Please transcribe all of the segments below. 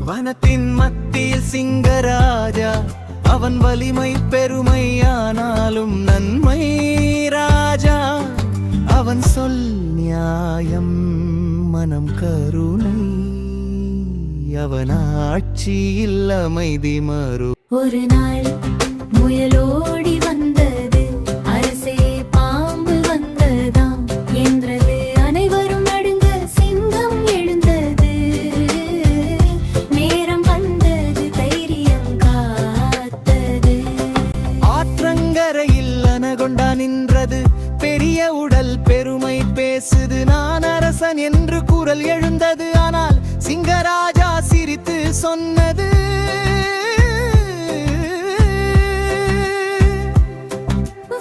வனத்தின் மத்தியில் சிங்கராஜா, அவன் வலிமை பெருமையானாலும் நன்மை ராஜா. அவன் சொல் நியாயம், மனம் கருணை, அவன் ஆட்சியில் அமைதி மறு. ஒரு நாள் முயலோடி வந்தது, அரசே பாம்பு வந்ததாம் என்றது. அனைவரும் நடுங்க சிங்கம் எழுந்தது. நேரம் வந்தது, தைரியம் காத்தது. ஆற்றங்கரையில் அனகொண்டா நின்றது, பெரிய உடல் பெருமை பேசுது. நான் அரசன் என்று குரல் எழுந்தது. ஆனால் சிங்கராஜா சிரித்து சொன்னது,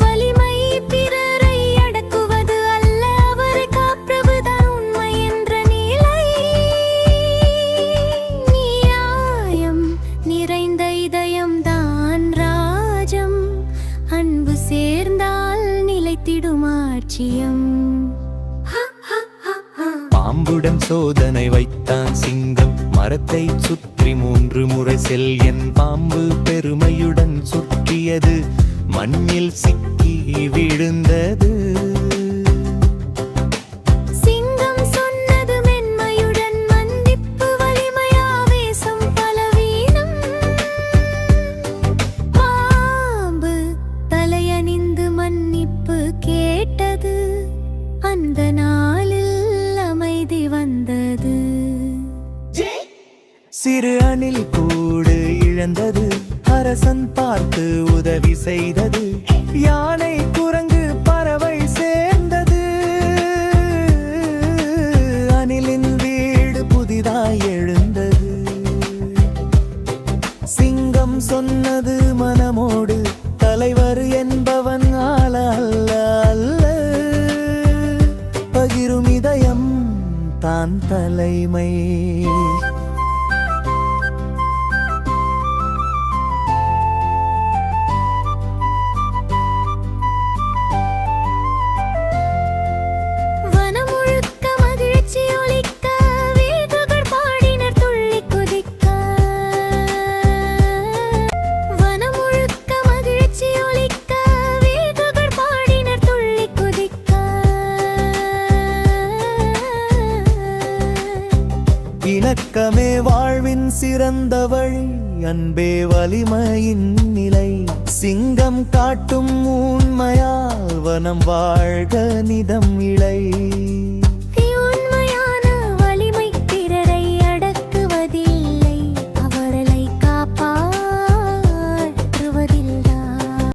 வலிமை பிறரை அடக்குவது அல்ல, அவரை காப்பதுதான் உண்மை என்ற நிலை. நியாயம் நிறைந்த இதயம்தான் ராஜம், அன்பு சேர்ந்தால் நிலைத்திடும் ஆட்சியம். பாம்புடன் சோதனை வைத்தான் சிங்கம், மரத்தை சுற்றி 3 முறை செல். என் பாம்பு பெருமையுடன் சுற்றியது, மண்ணில் சிக்கி விழுந்தது. சிங்கம் சொன்னது மென்மையுடன், மன்னிப்பு வலிமையாவேசம் பலவீனம். பாம்பு தலையணிந்து மன்னிப்பு கேட்டது, அந்த நாளில் அமைதி வந்தது. சிறு அணில் கூடு இழந்தது, அரசன் பார்த்து உதவி செய்தது. யானை குரங்கு பறவை சேர்ந்தது, அணிலின் வீடு புதிதாய் எழுந்தது. சிங்கம் சொன்னது மனமோடு, தலைவர் என்பவன் ஆள அல்ல அல்ல, பகிரும் இதயம் தான் தலைமை. இணக்கமே வாழ்வின் சிறந்த வழி, அன்பே வலிமையின் நிலை. சிங்கம் காட்டும் உண்மையால் வனம் வாழ்க நிதம் இழை.